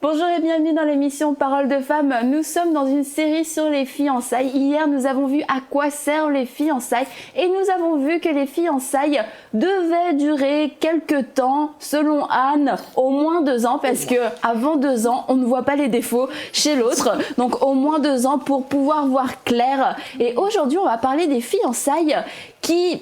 Bonjour et bienvenue dans l'émission Parole de Femmes. Nous sommes dans une série sur les fiançailles. Hier, nous avons vu à quoi servent les fiançailles et nous avons vu que les fiançailles devaient durer quelques temps, selon Anne, au moins 2 ans, parce que avant 2 ans, on ne voit pas les défauts chez l'autre. Donc au moins 2 ans pour pouvoir voir clair. Et aujourd'hui, on va parler des fiançailles qui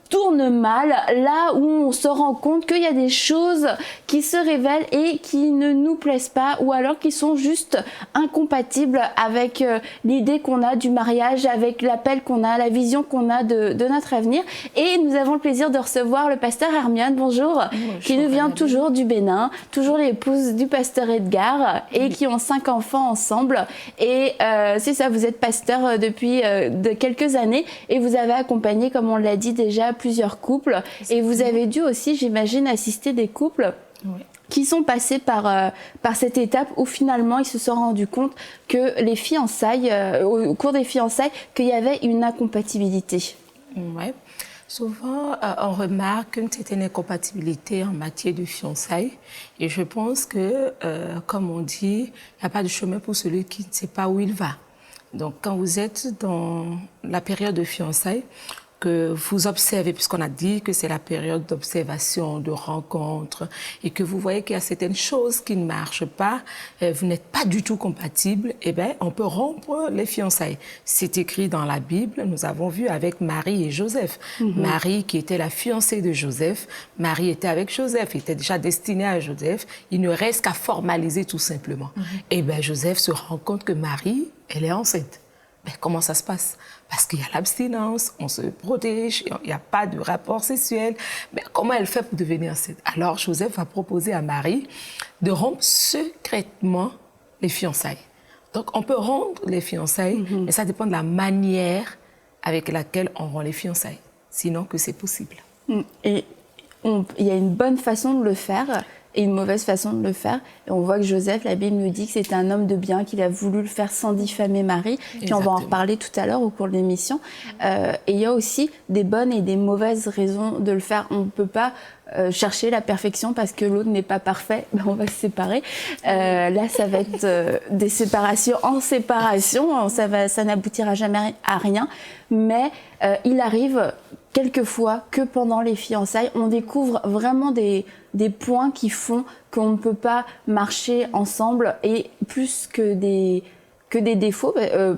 tourne mal, là où on se rend compte qu'il y a des choses qui se révèlent et qui ne nous plaisent pas, ou alors qui sont juste incompatibles avec l'idée qu'on a du mariage, avec l'appel qu'on a, la vision qu'on a de notre avenir. Et nous avons le plaisir de recevoir le pasteur Hermione, bonjour, qui nous vient toujours du Bénin, toujours l'épouse du pasteur Edgar, et qui ont 5 enfants ensemble. Et c'est ça, vous êtes pasteur depuis de quelques années, et vous avez accompagné, comme on l'a dit déjà, plusieurs couples, et vous avez dû aussi, j'imagine, assister des couples qui sont passés par cette étape où finalement ils se sont rendus compte que les fiançailles, au cours des fiançailles, qu'il y avait une incompatibilité. Ouais. Souvent, on remarque une certaine incompatibilité en matière de fiançailles, et je pense que, comme on dit, il n'y a pas de chemin pour celui qui ne sait pas où il va. Donc, quand vous êtes dans la période de fiançailles, que vous observez, puisqu'on a dit que c'est la période d'observation, de rencontre, et que vous voyez qu'il y a certaines choses qui ne marchent pas, vous n'êtes pas du tout compatibles, eh bien, on peut rompre les fiançailles. C'est écrit dans la Bible, nous avons vu avec Marie et Joseph. Marie, qui était la fiancée de Joseph, Marie était avec Joseph, était déjà destinée à Joseph, il ne reste qu'à formaliser tout simplement. Eh bien, Joseph se rend compte que Marie, elle est enceinte. Mais comment ça se passe? Parce qu'il y a l'abstinence, on se protège, il n'y a pas de rapport sexuel. Mais comment elle fait pour devenir enceinte? Alors Joseph va proposer à Marie de rompre secrètement les fiançailles. Donc on peut rompre les fiançailles, mais ça dépend de la manière avec laquelle on rompt les fiançailles. Sinon que c'est possible. Et il y a une bonne façon de le faire et une mauvaise façon de le faire. Et on voit que Joseph, la Bible nous dit que c'était un homme de bien, qu'il a voulu le faire sans diffamer Marie. Puis on va en reparler tout à l'heure au cours de l'émission. Et il y a aussi des bonnes et des mauvaises raisons de le faire. On ne peut pas chercher la perfection parce que l'autre n'est pas parfait, ben on va se séparer. Là, ça va être des séparations en séparation. Ça n'aboutira jamais à rien. Mais il arrive quelquefois que pendant les fiançailles, on découvre vraiment des points qui font qu'on ne peut pas marcher ensemble, et plus que des défauts,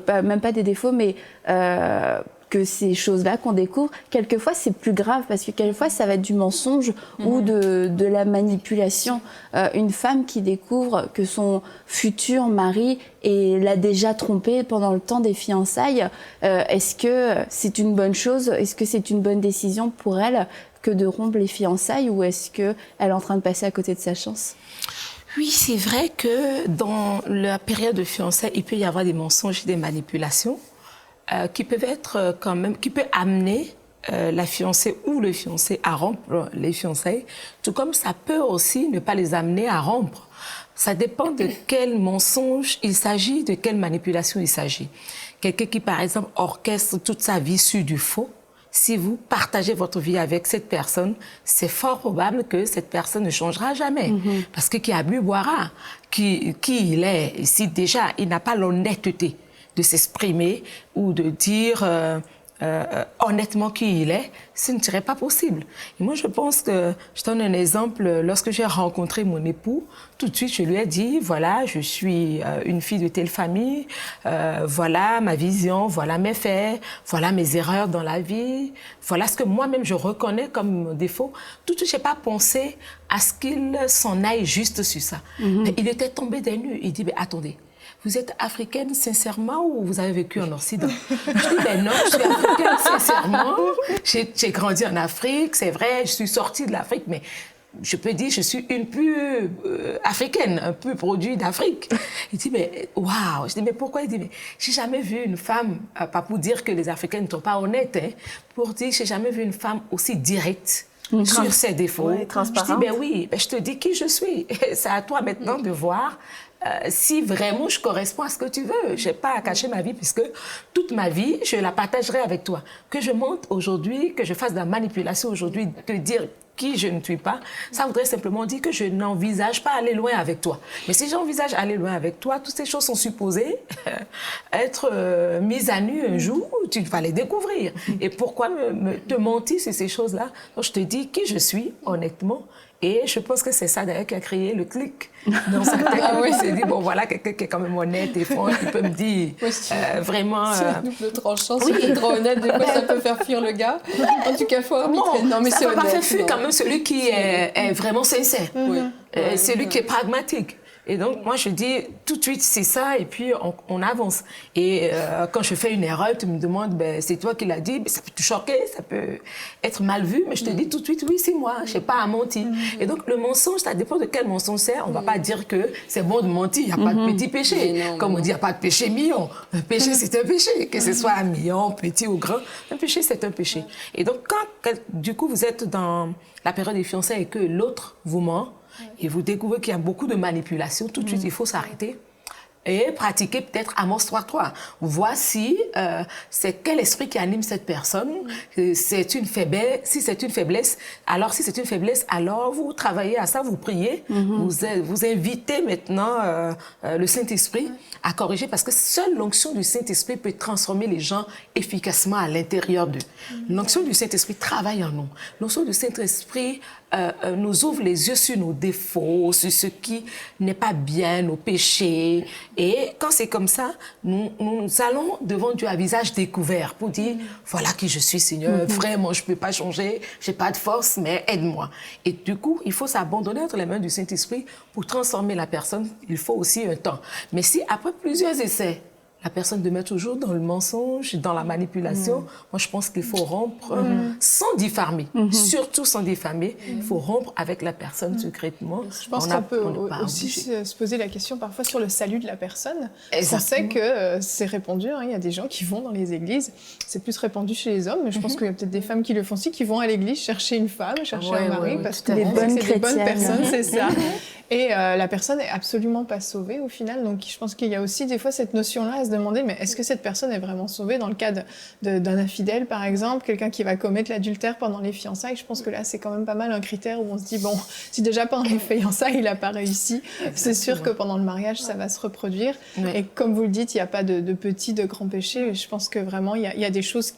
même pas des défauts, mais que ces choses-là qu'on découvre, quelquefois c'est plus grave, parce que quelquefois ça va être du mensonge ou de la manipulation. Une femme qui découvre que son futur mari l'a déjà trompée pendant le temps des fiançailles, est-ce que c'est une bonne chose? Est-ce que c'est une bonne décision pour elle que de rompre les fiançailles, ou est-ce qu'elle est en train de passer à côté de sa chance? Oui, c'est vrai que dans la période de fiançailles, il peut y avoir des mensonges et des manipulations qui peuvent être quand même, qui peut amener la fiancée ou le fiancé à rompre les fiançailles, tout comme ça peut aussi ne pas les amener à rompre. Ça dépend de quel mensonge il s'agit, de quelle manipulation il s'agit. Quelqu'un qui, par exemple, orchestre toute sa vie sur du faux, si vous partagez votre vie avec cette personne, c'est fort probable que cette personne ne changera jamais. Parce que qui a bu boira. Qui il est, si déjà il n'a pas l'honnêteté de s'exprimer ou de dire honnêtement qui il est, ce ne serait pas possible. Et moi, je pense que, je donne un exemple, lorsque j'ai rencontré mon époux, tout de suite, je lui ai dit, voilà, je suis une fille de telle famille, voilà ma vision, voilà mes faits, voilà mes erreurs dans la vie, voilà ce que moi-même je reconnais comme défaut. Tout de suite, je n'ai pas pensé à ce qu'il s'en aille juste sur ça. Mais il était tombé des nues. Il dit, mais attendez, vous êtes africaine sincèrement ou vous avez vécu en Occident? Je dis, ben non, je suis africaine sincèrement. J'ai grandi en Afrique, c'est vrai, je suis sortie de l'Afrique, mais je peux dire, je suis une pure africaine, un peu produit d'Afrique. Il dit, mais waouh! Je dis, mais pourquoi? Il dit, mais j'ai jamais vu une femme, pas pour dire que les Africaines ne sont pas honnêtes, hein, pour dire que j'ai jamais vu une femme aussi directe sur ses défauts. Ouais, transparente. Je dis, ben oui, ben je te dis qui je suis. C'est à toi maintenant de voir si vraiment je corresponds à ce que tu veux. Je n'ai pas à cacher ma vie, puisque toute ma vie, je la partagerai avec toi. Que je monte aujourd'hui, que je fasse de la manipulation aujourd'hui, te dire qui je ne suis pas, ça voudrait simplement dire que je n'envisage pas aller loin avec toi. Mais si j'envisage aller loin avec toi, toutes ces choses sont supposées être mises à nu un jour, tu vas les découvrir. Et pourquoi te mentir sur ces choses-là? Donc, je te dis qui je suis, honnêtement. Et je pense que c'est ça d'ailleurs qui a créé le clic dans sa tête. Il s'est dit, bon voilà, quelqu'un qui est quand même honnête et franc, qui peut me dire vraiment... C'est un double tranchant, c'est peut-être trop honnête, des fois ça peut faire fuir le gars. En tout cas, il faut arbitrer. Non, mais ça ne peut pas faire fuir quand même celui qui est vraiment sincère. Celui qui est pragmatique. Et donc, moi, je dis tout de suite, c'est ça, et puis on avance. Et quand je fais une erreur, tu me demandes, ben, c'est toi qui l'as dit, ben, ça peut te choquer, ça peut être mal vu, mais je te dis tout de suite, oui, c'est moi, je n'ai pas à mentir. Et donc, le mensonge, ça dépend de quel mensonge c'est. On ne va pas dire que c'est bon de mentir, il n'y a pas de petit péché. Comme on dit, il n'y a pas de péché mignon. Un péché, c'est un péché, que ce soit mignon, petit ou grand. Un péché, c'est un péché. Et donc, quand, du coup, vous êtes dans la période des fiançailles et que l'autre vous ment, et vous découvrez qu'il y a beaucoup de manipulation, tout de suite, il faut s'arrêter et pratiquer peut-être Amos 3.3. Voici c'est quel esprit qui anime cette personne. C'est une faiblesse. Si c'est une faiblesse, alors vous travaillez à ça, vous priez, vous invitez maintenant le Saint-Esprit à corriger, parce que seule l'onction du Saint-Esprit peut transformer les gens efficacement à l'intérieur d'eux. L'onction du Saint-Esprit travaille en nous. L'onction du Saint-Esprit nous ouvre les yeux sur nos défauts, sur ce qui n'est pas bien, nos péchés. Et quand c'est comme ça, nous allons devant Dieu à visage découvert pour dire, voilà qui je suis, Seigneur. Vraiment, je ne peux pas changer, je n'ai pas de force, mais aide-moi. Et du coup, il faut s'abandonner entre les mains du Saint-Esprit pour transformer la personne. Il faut aussi un temps. Mais si après plusieurs essais, la personne demeure toujours dans le mensonge, dans la manipulation, moi je pense qu'il faut rompre sans diffamer, surtout sans diffamer. Il faut rompre avec la personne secrètement. Je pense qu'on peut aussi se poser la question parfois sur le salut de la personne. On sait que c'est répandu, hein, il y a des gens qui vont dans les églises, c'est plus répandu chez les hommes, mais je pense qu'il y a peut-être des femmes qui le font aussi, qui vont à l'église chercher une femme, chercher un mari, parce que c'est des bonnes personnes, c'est ça. Et la personne n'est absolument pas sauvée au final. Donc je pense qu'il y a aussi des fois cette notion-là à se demander, mais est-ce que cette personne est vraiment sauvée dans le cas d'un infidèle, par exemple, quelqu'un qui va commettre l'adultère pendant les fiançailles? Je pense que là, c'est quand même pas mal un critère où on se dit, bon, si déjà pendant les fiançailles, il n'a pas réussi, c'est sûr que pendant le mariage, ça va se reproduire. Et comme vous le dites, il n'y a pas de petits, de grands péchés. Je pense que vraiment, il y a des choses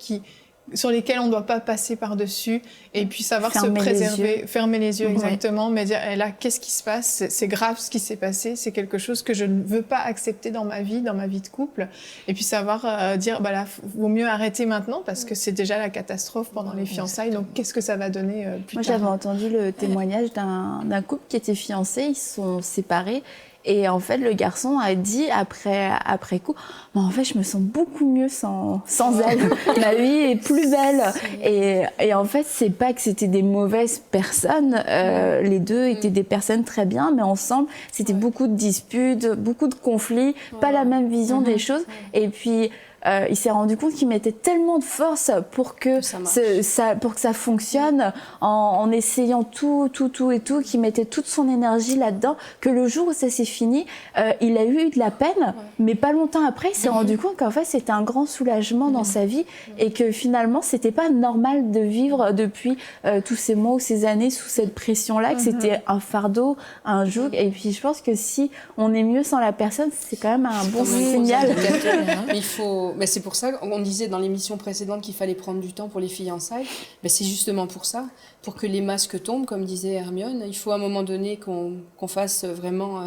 sur lesquelles on ne doit pas passer par-dessus, et puis savoir se préserver, fermer les yeux, exactement, mais dire, là, qu'est-ce qui se passe? C'est grave ce qui s'est passé, c'est quelque chose que je ne veux pas accepter dans ma vie de couple, et puis savoir dire, bah là, vaut mieux arrêter maintenant, parce que c'est déjà la catastrophe pendant les fiançailles, donc qu'est-ce que ça va donner plus tard? Moi, j'avais entendu le témoignage d'un couple qui était fiancé, ils se sont séparés. Et en fait, le garçon a dit après coup, mais en fait, je me sens beaucoup mieux sans elle. Ma vie est plus belle. Et en fait, c'est pas que c'était des mauvaises personnes. Les deux étaient des personnes très bien, mais ensemble, c'était beaucoup de disputes, beaucoup de conflits, pas la même vision des choses. Et puis, il s'est rendu compte qu'il mettait tellement de force pour que ça fonctionne, en essayant tout, qu'il mettait toute son énergie là-dedans, que le jour où ça s'est fini, il a eu de la peine, mais pas longtemps après, il s'est rendu compte qu'en fait, c'était un grand soulagement dans sa vie, et que finalement, c'était pas normal de vivre depuis tous ces mois ou ces années sous cette pression-là, que c'était un fardeau, un joug. Et puis, je pense que si on est mieux sans la personne, c'est quand même un bon signal. Mais c'est pour ça qu'on disait dans l'émission précédente qu'il fallait prendre du temps pour les fiançailles. Mais c'est justement pour ça, pour que les masques tombent, comme disait Hermione. Il faut à un moment donné qu'on fasse vraiment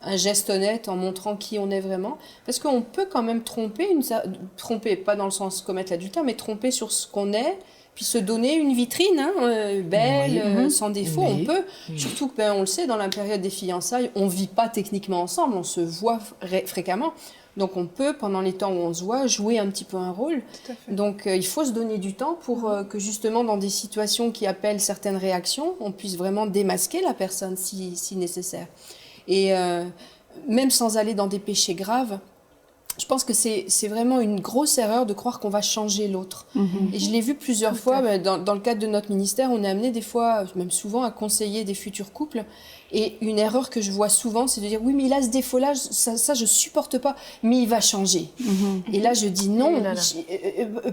un geste honnête en montrant qui on est vraiment. Parce qu'on peut quand même tromper, pas dans le sens commettre l'adultère, mais tromper sur ce qu'on est, puis se donner une vitrine belle, sans défaut, on peut. Surtout que, on le sait, dans la période des fiançailles, on ne vit pas techniquement ensemble, on se voit fréquemment. Donc on peut, pendant les temps où on se voit, jouer un petit peu un rôle. Donc il faut se donner du temps pour que justement dans des situations qui appellent certaines réactions, on puisse vraiment démasquer la personne si nécessaire. Et même sans aller dans des péchés graves, je pense que c'est vraiment une grosse erreur de croire qu'on va changer l'autre. Et je l'ai vu plusieurs fois, dans le cadre de notre ministère, on est amené des fois, même souvent, à conseiller des futurs couples. Et une erreur que je vois souvent, c'est de dire, oui, mais il a ce défaut-là, ça je supporte pas, mais il va changer. Et là, je dis non,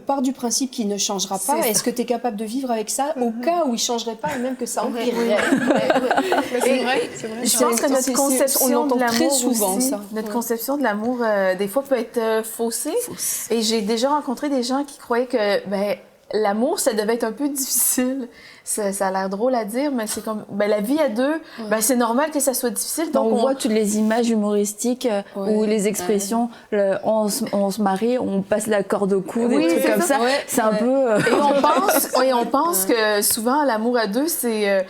pars du principe qu'il ne changera pas. Est-ce que tu es capable de vivre avec ça au cas où il changerait pas et même que ça empirerait? C'est vrai. Je pense que notre conception de très l'amour souvent aussi, ça. notre conception de l'amour, des fois, peut être faussée. Et j'ai déjà rencontré des gens qui croyaient que l'amour, ça devait être un peu difficile. Ça a l'air drôle à dire, mais c'est comme la vie à deux, c'est normal que ça soit difficile. Donc on voit toutes les images humoristiques ou les expressions, on se marie, on passe la corde au cou, des trucs comme ça. C'est un peu... Et on pense que souvent, l'amour à deux, c'est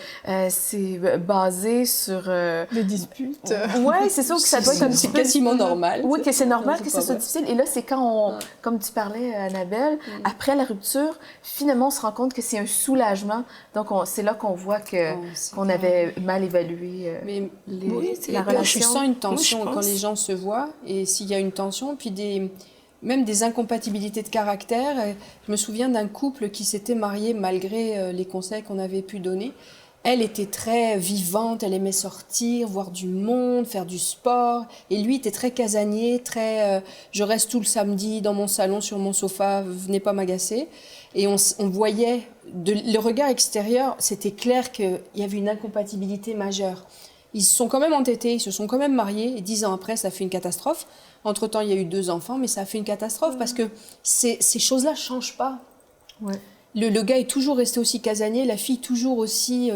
basé sur... Des disputes. Oui, c'est sûr que ça doit être un petit peu... quasiment normal. Oui, que c'est normal que ça soit difficile. Et là, c'est quand on... Comme tu parlais, Annabelle, après la rupture, finalement, on se rend compte que c'est un soulagement. Donc, c'est là qu'on voit qu'on avait mal évalué la relation. Je sens une tension quand les gens se voient, et s'il y a une tension, puis même des incompatibilités de caractère. Je me souviens d'un couple qui s'était marié malgré les conseils qu'on avait pu donner. Elle était très vivante, elle aimait sortir, voir du monde, faire du sport. Et lui était très casanier, très je reste tout le samedi dans mon salon, sur mon sofa, venez pas m'agacer. Et on voyait, le regard extérieur, c'était clair qu'il y avait une incompatibilité majeure. Ils se sont quand même entêtés, ils se sont quand même mariés, et 10 ans après, ça a fait une catastrophe. Entre-temps, il y a eu 2 enfants, mais ça a fait une catastrophe parce que ces choses-là ne changent pas. Ouais. Le gars est toujours resté aussi casanier, la fille toujours aussi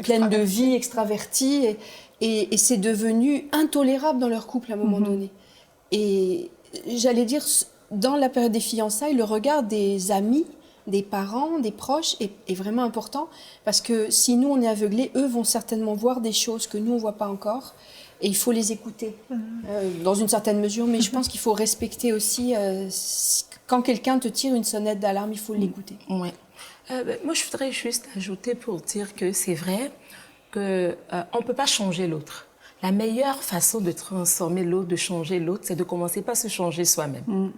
pleine de vie, extravertie, et c'est devenu intolérable dans leur couple à un moment donné. Et j'allais dire, dans la période des fiançailles, le regard des amis, des parents, des proches est vraiment important, parce que si nous on est aveuglés, eux vont certainement voir des choses que nous on ne voit pas encore, et il faut les écouter dans une certaine mesure, mais je pense qu'il faut respecter aussi... quand quelqu'un te tire une sonnette d'alarme, il faut l'écouter. Ouais. Moi, je voudrais juste ajouter pour dire que c'est vrai qu'on ne peut pas changer l'autre. La meilleure façon de transformer l'autre, de changer l'autre, c'est de commencer par se changer soi-même.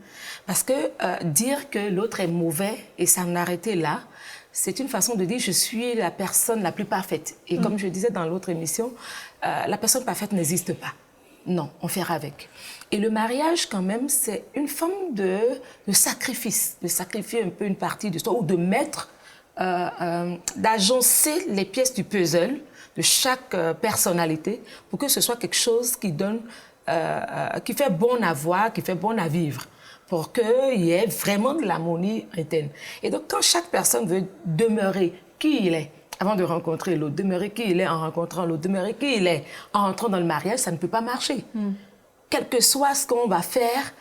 Parce que dire que l'autre est mauvais et s'en arrêter là, c'est une façon de dire je suis la personne la plus parfaite. Et comme je disais dans l'autre émission, la personne parfaite n'existe pas. Non, on fait avec. Et le mariage, quand même, c'est une forme de sacrifice, de sacrifier un peu une partie de soi, ou de mettre, d'agencer les pièces du puzzle de chaque personnalité pour que ce soit quelque chose qui donne, qui fait bon à voir, qui fait bon à vivre, pour qu'il y ait vraiment de l'harmonie interne. Et donc, quand chaque personne veut demeurer qui il est, avant de rencontrer l'autre, demeurer qui il est en rencontrant l'autre, demeurer qui il est en entrant dans le mariage, ça ne peut pas marcher. Quel que soit ce qu'on va faire,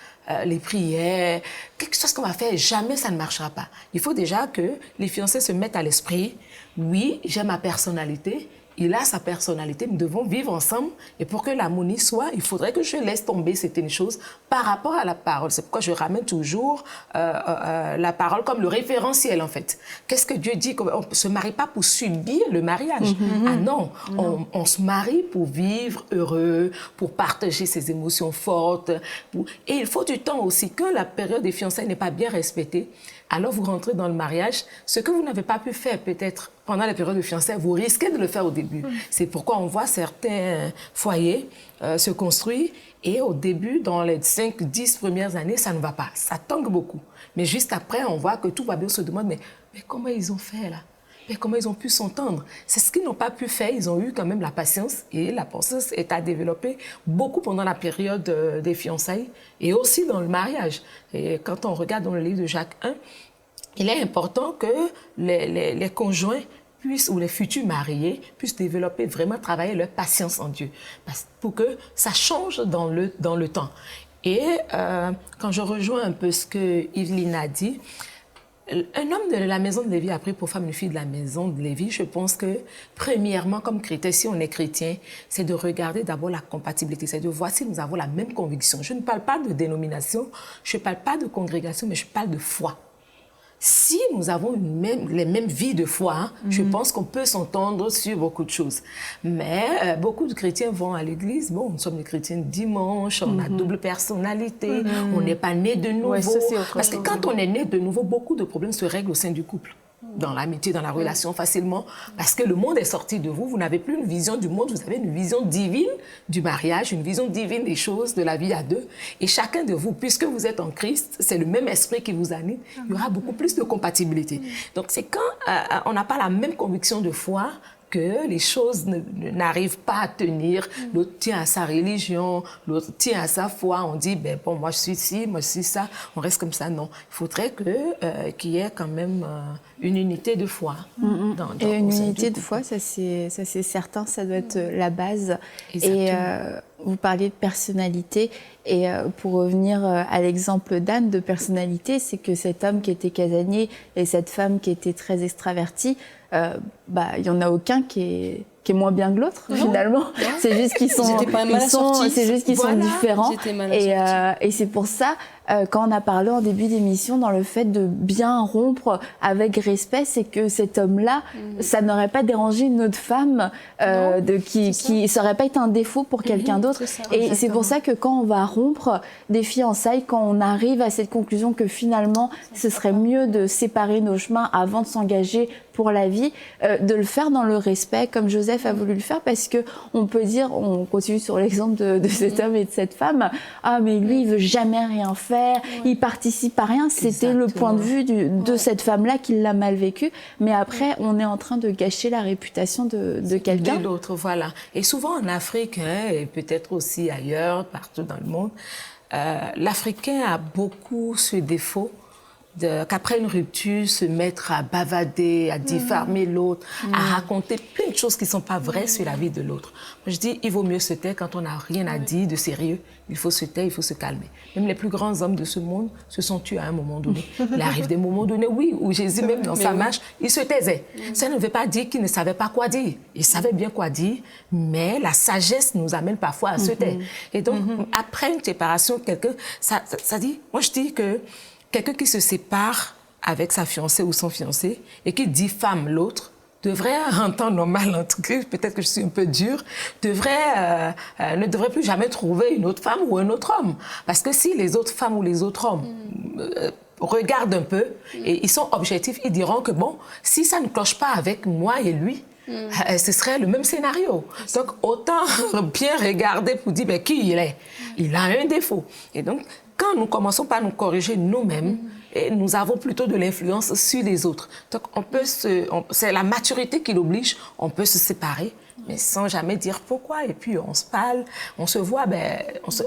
les prières, quel que soit ce qu'on va faire, jamais ça ne marchera pas. Il faut déjà que les fiancés se mettent à l'esprit, oui, j'ai ma personnalité, il a sa personnalité, nous devons vivre ensemble, et pour que l'harmonie soit, il faudrait que je laisse tomber certaines choses par rapport à la parole. C'est pourquoi je ramène toujours la parole comme le référentiel, en fait. Qu'est-ce que Dieu dit? On ne se marie pas pour subir le mariage. Ah non, on se marie pour vivre heureux, pour partager ses émotions fortes. Et il faut du temps aussi. Quand la période des fiançailles n'est pas bien respectée, alors vous rentrez dans le mariage, ce que vous n'avez pas pu faire peut-être pendant la période de fiançailles, vous risquez de le faire au début. C'est pourquoi on voit certains foyers se construire et au début, dans les 5-10 premières années, ça ne va pas. Ça tangue beaucoup. Mais juste après, on voit que tout va bien. On se demande, mais comment ils ont fait là? Mais comment ils ont pu s'entendre? C'est ce qu'ils n'ont pas pu faire. Ils ont eu quand même la patience, et la patience est à développer beaucoup pendant la période des fiançailles et aussi dans le mariage. Et quand on regarde dans le livre de Jacques 1, il est important que les conjoints puissent, ou les futurs mariés, puissent développer, vraiment travailler leur patience en Dieu, pour que ça change dans le temps. Et quand je rejoins un peu ce que Yveline a dit, un homme de la maison de Lévi a pris pour femme une fille de la maison de Lévi. Je pense que, premièrement, comme chrétien, si on est chrétien, c'est de regarder d'abord la compatibilité, c'est de voir si nous avons la même conviction. Je ne parle pas de dénomination, je ne parle pas de congrégation, mais je parle de foi. Si nous avons les mêmes vies de foi, je pense qu'on peut s'entendre sur beaucoup de choses. Mais beaucoup de chrétiens vont à l'église. Bon, nous sommes des chrétiens dimanche, on a double personnalité, on n'est pas né de nouveau. Ouais, ça, c'est autre Parce que quand on est né de nouveau, beaucoup de problèmes se règlent au sein du couple. dans l'amitié, dans la relation facilement, parce que le monde est sorti de vous. Vous n'avez plus une vision du monde, vous avez une vision divine du mariage, une vision divine des choses, de la vie à deux. Et chacun de vous, puisque vous êtes en Christ, c'est le même esprit qui vous anime, il y aura beaucoup plus de compatibilité. Donc c'est quand on n'a pas la même conviction de foi, que les choses n'arrivent pas à tenir. L'autre tient à sa religion, l'autre tient à sa foi. On dit, ben bon, moi je suis ci, moi je suis ça. On reste comme ça. Non, il faudrait qu'il y ait quand même une unité de foi. Et une unité de foi, ça c'est certain, ça doit être la base. Exactement. Et vous parliez de personnalité. Et pour revenir à l'exemple d'Anne de personnalité, c'est que cet homme qui était casanier et cette femme qui était très extravertie, il y en a aucun qui est moins bien que l'autre finalement. C'est juste qu'ils sont différents. Et c'est pour ça quand on a parlé en début d'émission dans le fait de bien rompre avec respect, c'est que cet homme-là, ça n'aurait pas dérangé une autre femme ça n'aurait pas été un défaut pour quelqu'un d'autre. Et c'est pour ça que quand on va rompre des fiançailles, quand on arrive à cette conclusion que finalement ce serait mieux de séparer nos chemins avant de s'engager pour la vie, de le faire dans le respect comme Joseph a voulu le faire, parce que on peut dire, on continue sur l'exemple de cet homme et de cette femme, ah mais lui il veut jamais rien faire, il participe à rien. C'était le point de vue de cette femme-là qui l'a mal vécu, mais après on est en train de gâcher la réputation de quelqu'un. De l'autre, voilà. Et souvent en Afrique, et peut-être aussi ailleurs, partout dans le monde, l'Africain a beaucoup ce défaut qu'après une rupture, se mettre à bavader, à diffamer l'autre, à raconter plein de choses qui ne sont pas vraies sur la vie de l'autre. Moi, je dis, il vaut mieux se taire quand on n'a rien à dire de sérieux. Il faut se taire, il faut se calmer. Même les plus grands hommes de ce monde se sont tués à un moment donné. Il arrive des moments donnés, oui, où Jésus, même dans sa marche, il se taisait. Ça ne veut pas dire qu'il ne savait pas quoi dire. Il savait bien quoi dire, mais la sagesse nous amène parfois à se taire. Et donc, après une séparation, ça dit, moi je dis que quelqu'un qui se sépare avec sa fiancée ou son fiancé et qui diffame l'autre devrait, en temps normal, en tout cas, peut-être que je suis un peu dure, ne devrait plus jamais trouver une autre femme ou un autre homme. Parce que si les autres femmes ou les autres hommes regardent un peu et ils sont objectifs, ils diront que bon, si ça ne cloche pas avec moi et lui, ce serait le même scénario. Donc, autant bien regarder pour dire ben, qui il est. Il a un défaut. Et donc, quand nous commençons par nous corriger nous-mêmes, et nous avons plutôt de l'influence sur les autres. Donc, c'est la maturité qui l'oblige, on peut se séparer, mais sans jamais dire pourquoi. Et puis, on se parle, on se voit,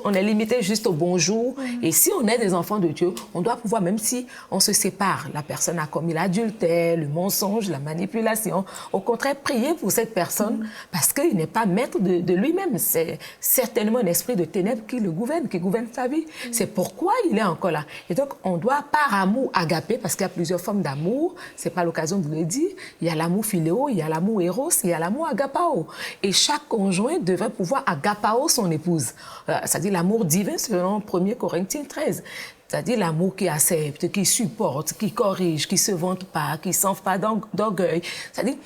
on est limité juste au bonjour. Et si on est des enfants de Dieu, on doit pouvoir, même si on se sépare, la personne a commis l'adultère, le mensonge, la manipulation, au contraire, prier pour cette personne parce qu'il n'est pas maître de lui-même. C'est certainement un esprit de ténèbres qui le gouverne, qui gouverne sa vie. C'est pourquoi il est encore là. Et donc, on doit, par amour agapé, parce qu'il y a plusieurs formes d'amour, c'est pas l'occasion de le dire, il y a l'amour philéo, il y a l'amour éros, il y a l'amour agapao. Et chaque conjoint devrait pouvoir agapao son épouse. C'est-à-dire l'amour divin selon 1 Corinthiens 13. C'est-à-dire l'amour qui accepte, qui supporte, qui corrige, qui ne se vante pas, qui ne s'enfle pas d'orgueil. C'est-à-dire,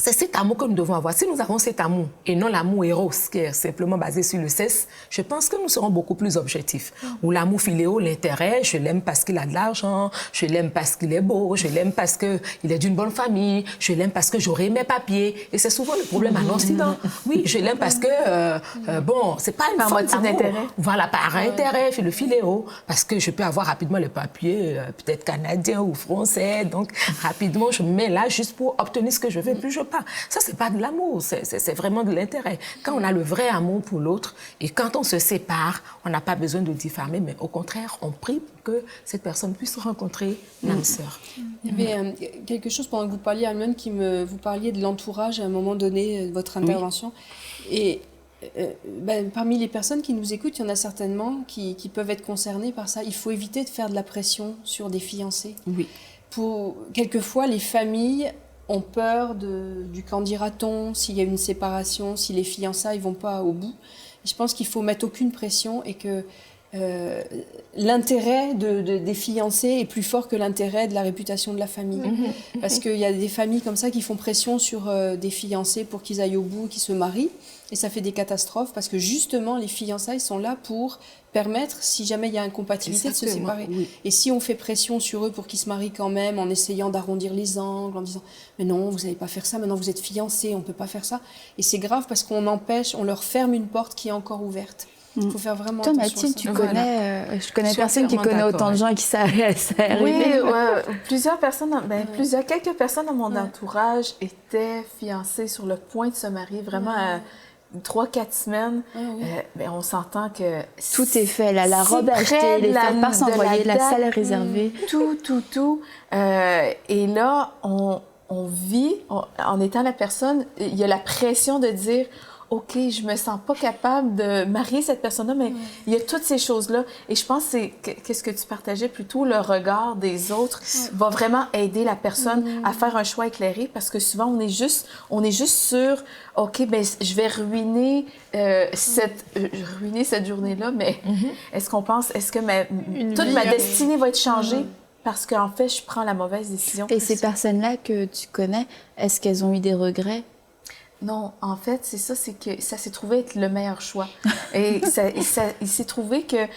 c'est cet amour que nous devons avoir. Si nous avons cet amour et non l'amour éros, qui est simplement basé sur le sexe, je pense que nous serons beaucoup plus objectifs. Ou l'amour philéo, l'intérêt, je l'aime parce qu'il a de l'argent, je l'aime parce qu'il est beau, je l'aime parce qu'il est d'une bonne famille, je l'aime parce que j'aurai mes papiers. Et c'est souvent le problème en Occident. Oui, je l'aime parce que, c'est pas une forme d'intérêt. Voilà, par intérêt, le philéo, parce que je peux avoir rapidement les papiers, peut-être canadiens ou français, donc rapidement je me mets là juste pour obtenir ce que je veux, plus je pas. Ça, c'est pas de l'amour, c'est vraiment de l'intérêt. Quand on a le vrai amour pour l'autre et quand on se sépare, on n'a pas besoin de diffamer, mais au contraire, on prie pour que cette personne puisse rencontrer l'âme sœur. Il y avait quelque chose pendant que vous parliez, Almond, vous parliez de l'entourage à un moment donné de votre intervention. Et parmi les personnes qui nous écoutent, il y en a certainement qui peuvent être concernées par ça. Il faut éviter de faire de la pression sur des fiancés. Oui. Quelquefois, les familles ont peur du qu'en dira-t-on, s'il y a une séparation, si les fiançailles ne vont pas au bout. Et je pense qu'il ne faut mettre aucune pression et que l'intérêt des fiancés est plus fort que l'intérêt de la réputation de la famille. Parce qu'il y a des familles comme ça qui font pression sur des fiancés pour qu'ils aillent au bout, qu'ils se marient. Et ça fait des catastrophes parce que justement, les fiançailles sont là pour permettre, si jamais il y a incompatibilité, de se séparer. Oui. Et si on fait pression sur eux pour qu'ils se marient quand même, en essayant d'arrondir les angles, en disant « mais non, vous n'allez pas faire ça, maintenant vous êtes fiancés, on ne peut pas faire ça ». Et c'est grave parce qu'on empêche, on leur ferme une porte qui est encore ouverte. Il faut faire vraiment Toi, attention. Mathilde, je connais personne qui connaît autant de gens et qui ça arrive. Oui, quelques personnes dans mon entourage étaient fiancées sur le point de se marier, vraiment à 3-4 semaines. Mais on s'entend que tout est fait, là, la robe achetée, les faire-part s'envoyer, la salle est réservée. Tout. Et là, on vit, en étant la personne, il y a la pression de dire... OK, je me sens pas capable de marier cette personne-là, mais il y a toutes ces choses-là. Et je pense que qu'est-ce que tu partageais plutôt, le regard des autres va vraiment aider la personne à faire un choix éclairé, parce que souvent, on est juste sur, OK, ben je vais ruiner cette journée-là, mais est-ce que toute ma destinée va être changée? Parce qu'en fait, je prends la mauvaise décision. Et ces personnes-là que tu connais, est-ce qu'elles ont eu des regrets? Non, en fait, c'est que ça s'est trouvé être le meilleur choix. Et il s'est trouvé que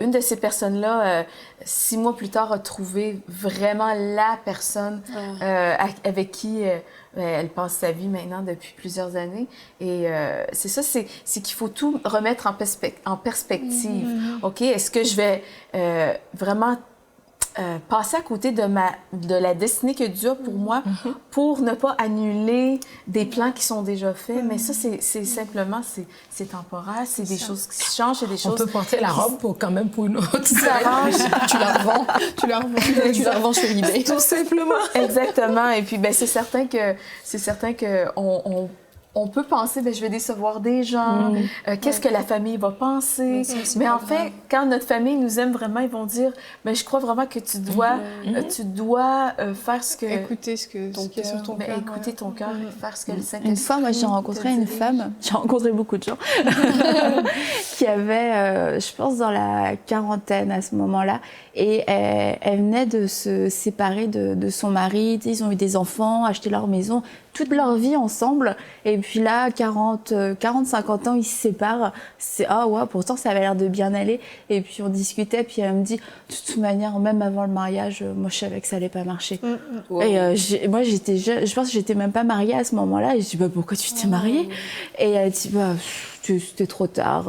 une de ces personnes-là, 6 mois plus tard, a trouvé vraiment la personne avec qui elle passe sa vie maintenant depuis plusieurs années. Et c'est ça, c'est qu'il faut tout remettre en perspective. OK, est-ce que je vais vraiment passer à côté de la destinée que Dieu a pour moi pour ne pas annuler des plans qui sont déjà faits. Mais ça, c'est simplement, c'est temporaire, c'est des choses qui changent, c'est des choses... On peut porter la robe pour une autre. Tu la revends sur eBay. Tout simplement. Exactement. Et puis, c'est certain que on peut penser, je vais décevoir des gens, qu'est-ce que la famille va penser. Mais en fait, quand notre famille nous aime vraiment, ils vont dire, je crois vraiment que tu dois faire ce que... Écouter ce que ton cœur. Écouter ton cœur et faire ce que le Saint-Esprit... Une fois, moi, j'ai rencontré beaucoup de gens, qui avaient, je pense, dans la quarantaine à ce moment-là, et elle venait de se séparer de son mari. Ils ont eu des enfants, acheté leur maison, toute leur vie ensemble. Et puis là, 40-50 ans, ils se séparent. C'est pourtant ça avait l'air de bien aller. Et puis on discutait, puis elle me dit, de toute manière, même avant le mariage, moi je savais que ça allait pas marcher. Et moi j'étais jeune, je pense que j'étais même pas mariée à ce moment-là. Et je dis, pourquoi tu t'es mariée? Et elle dit, c'était trop tard,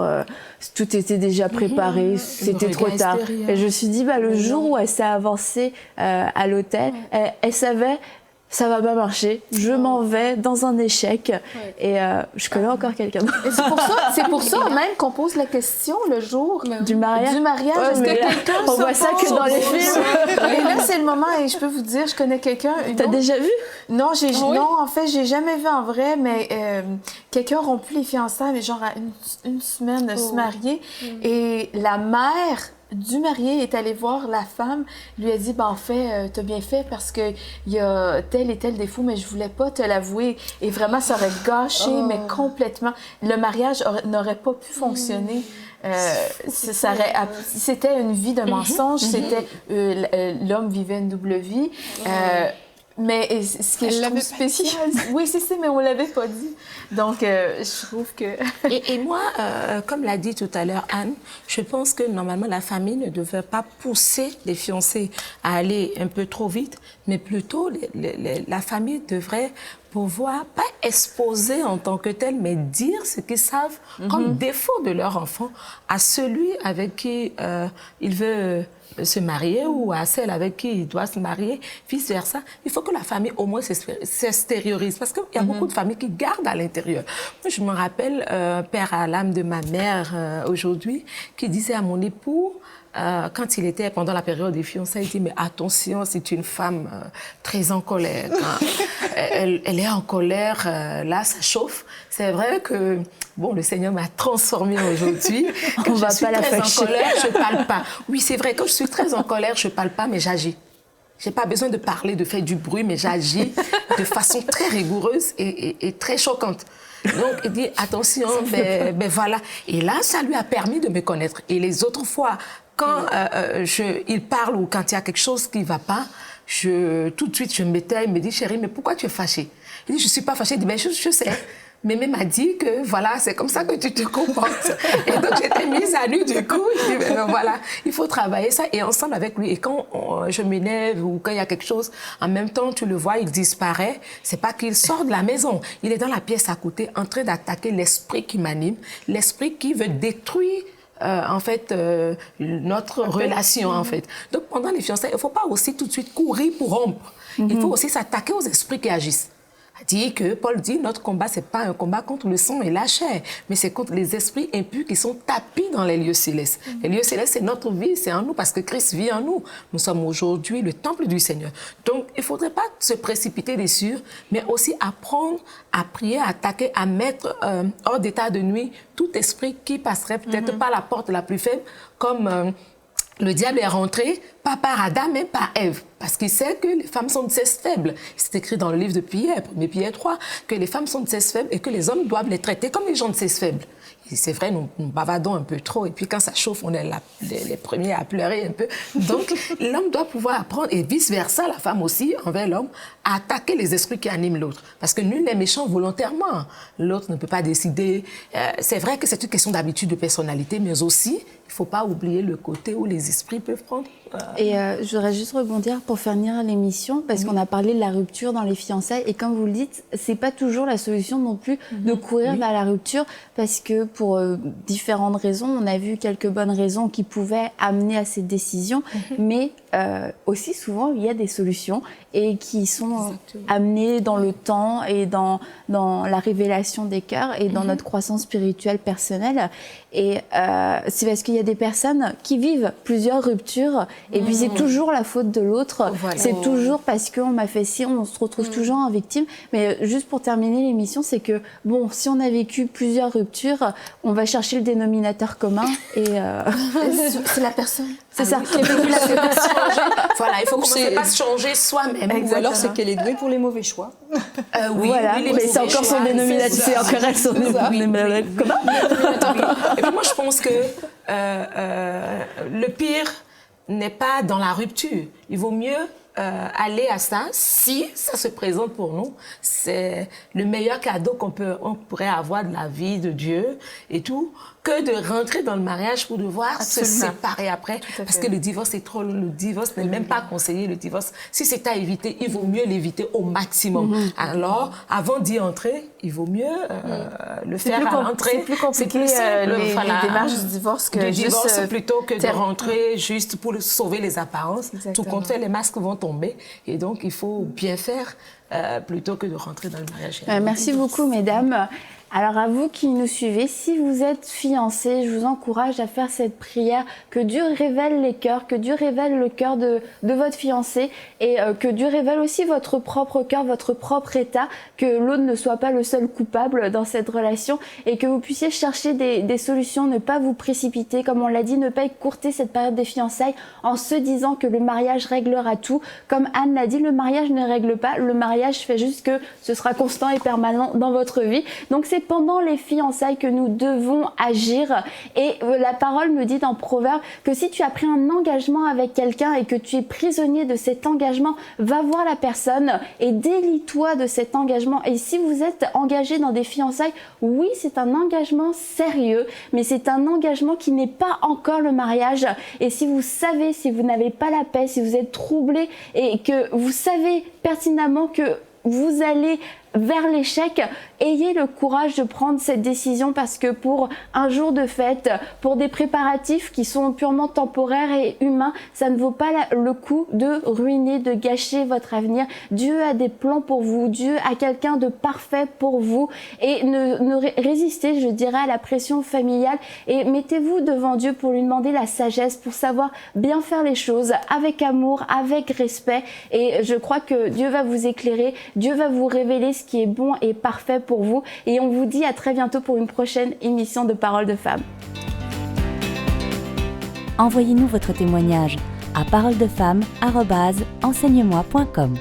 tout était déjà préparé, c'était trop tard. Et je me suis dit, le jour où elle s'est avancée à l'hôtel, elle savait, ça va pas marcher, je m'en vais dans un échec. Et je connais encore quelqu'un. Et c'est pour ça même qu'on pose la question le jour du mariage. Est-ce que quelqu'un on voit ça que dans les films. Et là, c'est le moment, et je peux vous dire, je connais quelqu'un... T'as déjà vu? Non, non, en fait, j'ai jamais vu en vrai, mais quelqu'un a rompu les fiançailles, mais genre à une semaine de se marier. Et la mère du marié est allée voir la femme, lui a dit, en fait, t'as bien fait parce que il y a tel et tel défaut, mais je voulais pas te l'avouer. Et vraiment, ça aurait gâché, mais complètement. Le mariage n'aurait pas pu fonctionner. C'était une vie de mensonge, l'homme vivait une double vie. Mais ce que je trouve spécial... Oui, c'est ça, mais on ne l'avait pas dit. Donc, je trouve que... Et moi, comme l'a dit tout à l'heure Anne, je pense que normalement, la famille ne devrait pas pousser les fiancés à aller un peu trop vite, mais plutôt la famille devrait pouvoir, pas exposer en tant que tel, mais dire ce qu'ils savent comme défaut de leur enfant à celui avec qui il veut... se marier ou à celle avec qui il doit se marier, vice-versa. Il faut que la famille au moins s'extériorise parce qu'il y a beaucoup de familles qui gardent à l'intérieur. Je me rappelle père à l'âme de ma mère aujourd'hui qui disait à mon époux, quand il était pendant la période des fiançailles, il dit, mais attention, c'est une femme très en colère. Elle est en colère, là, ça chauffe. C'est vrai que, le Seigneur m'a transformée aujourd'hui. On va pas la fâcher. En colère, je parle pas. Oui, c'est vrai, quand je suis très en colère, je parle pas, mais j'agis. J'ai pas besoin de parler, de faire du bruit, mais j'agis de façon très rigoureuse et très choquante. Donc, il dit, attention, voilà. Et là, ça lui a permis de me connaître. Et les autres fois, quand il parle ou quand il y a quelque chose qui ne va pas, tout de suite, je me mettais, il me dit, chérie, mais pourquoi tu es fâchée? Il dit, je ne suis pas fâchée. Il dit, je sais. Mémé m'a dit que voilà, c'est comme ça que tu te comportes. Et donc, j'étais mise à nu du coup. Je dis, ben voilà, il faut travailler ça et ensemble avec lui. Et quand je m'énerve ou quand il y a quelque chose, en même temps, tu le vois, il disparaît. C'est pas qu'il sort de la maison. Il est dans la pièce à côté, en train d'attaquer l'esprit qui m'anime, l'esprit qui veut détruire notre relation, en fait. Donc, pendant les fiançailles, il ne faut pas aussi tout de suite courir pour rompre. Il faut aussi s'attaquer aux esprits qui agissent. Paul dit, notre combat, ce n'est pas un combat contre le sang et la chair, mais c'est contre les esprits impurs qui sont tapis dans les lieux célestes. Les lieux célestes, c'est notre vie, c'est en nous, parce que Christ vit en nous. Nous sommes aujourd'hui le temple du Seigneur. Donc, il ne faudrait pas se précipiter dessus, mais aussi apprendre à prier, à attaquer, à mettre hors d'état de nuit tout esprit qui passerait peut-être par la porte la plus faible, comme... le diable est rentré, pas par Adam, mais par Ève. Parce qu'il sait que les femmes sont de sexe faible. C'est écrit dans le livre de Pierre, 1 Pierre 3, que les femmes sont de sexe faible et que les hommes doivent les traiter comme les gens de sexe faible. Et c'est vrai, nous bavardons un peu trop. Et puis quand ça chauffe, on est les premiers à pleurer un peu. Donc l'homme doit pouvoir apprendre, et vice-versa, la femme aussi, envers l'homme, à attaquer les esprits qui animent l'autre. Parce que nul n'est méchant volontairement. L'autre ne peut pas décider. C'est vrai que c'est une question d'habitude, de personnalité, mais aussi, il ne faut pas oublier le côté où les esprits peuvent prendre. Et je voudrais juste rebondir pour finir l'émission, parce qu'on a parlé de la rupture dans les fiançailles. Et comme vous le dites, c'est pas toujours la solution non plus de courir vers la rupture, parce que pour différentes raisons, on a vu quelques bonnes raisons qui pouvaient amener à cette décision, mais aussi souvent il y a des solutions et qui sont amenées dans le temps et dans la révélation des cœurs et dans notre croissance spirituelle personnelle. Et c'est parce qu'il y a des personnes qui vivent plusieurs ruptures et puis c'est toujours la faute de l'autre. Voilà. C'est toujours parce qu'on m'a fait ci, on se retrouve toujours en victime. Mais juste pour terminer l'émission, c'est que bon, si on a vécu plusieurs ruptures, on va chercher le dénominateur commun et c'est la personne. C'est ça. Qui a vécu la séparation. Voilà, il faut commencer par se changer soi-même. Ou alors c'est qu'elle est douée pour les mauvais choix. Oui, voilà, oui, mais c'est encore son dénominateur. C'est encore elle son dénominateur commun. Et puis moi, je pense que le pire n'est pas dans la rupture. Il vaut mieux aller à ça, si ça se présente pour nous. C'est le meilleur cadeau qu'on pourrait avoir de la vie de Dieu et tout, que de rentrer dans le mariage pour devoir se séparer après. Parce que le divorce est trop long. Le divorce n'est même pas conseillé. Le divorce, si c'est à éviter, il vaut mieux l'éviter au maximum. Alors, avant d'y entrer, il vaut mieux le faire à l'entrée. C'est plus compliqué les démarches du divorce que divorce plutôt que de rentrer juste pour sauver les apparences. Tout compte fait, les masques vont tomber. Et donc, il faut bien faire plutôt que de rentrer dans le mariage. Merci beaucoup, mesdames. Alors à vous qui nous suivez, si vous êtes fiancés, je vous encourage à faire cette prière, que Dieu révèle les cœurs, que Dieu révèle le cœur de votre fiancé et que Dieu révèle aussi votre propre cœur, votre propre état, que l'autre ne soit pas le seul coupable dans cette relation et que vous puissiez chercher des solutions, ne pas vous précipiter, comme on l'a dit, ne pas écourter cette période des fiançailles en se disant que le mariage réglera tout. Comme Anne l'a dit, le mariage ne règle pas, le mariage fait juste que ce sera constant et permanent dans votre vie. Donc c'est pendant les fiançailles que nous devons agir. Et la parole me dit dans Proverbes que si tu as pris un engagement avec quelqu'un et que tu es prisonnier de cet engagement, va voir la personne et délie-toi de cet engagement. Et si vous êtes engagé dans des fiançailles, oui, c'est un engagement sérieux, mais c'est un engagement qui n'est pas encore le mariage. Et si vous savez, si vous n'avez pas la paix, si vous êtes troublé et que vous savez pertinemment que vous allez vers l'échec, ayez le courage de prendre cette décision parce que pour un jour de fête, pour des préparatifs qui sont purement temporaires et humains, ça ne vaut pas le coup de ruiner, de gâcher votre avenir. Dieu a des plans pour vous, Dieu a quelqu'un de parfait pour vous et ne résistez, je dirais, à la pression familiale et mettez-vous devant Dieu pour lui demander la sagesse, pour savoir bien faire les choses avec amour, avec respect et je crois que Dieu va vous éclairer, Dieu va vous révéler ce qui est bon et parfait pour vous. Et on vous dit à très bientôt pour une prochaine émission de Paroles de Femmes. Envoyez-nous votre témoignage à paroledefemmes@enseigne-moi.com.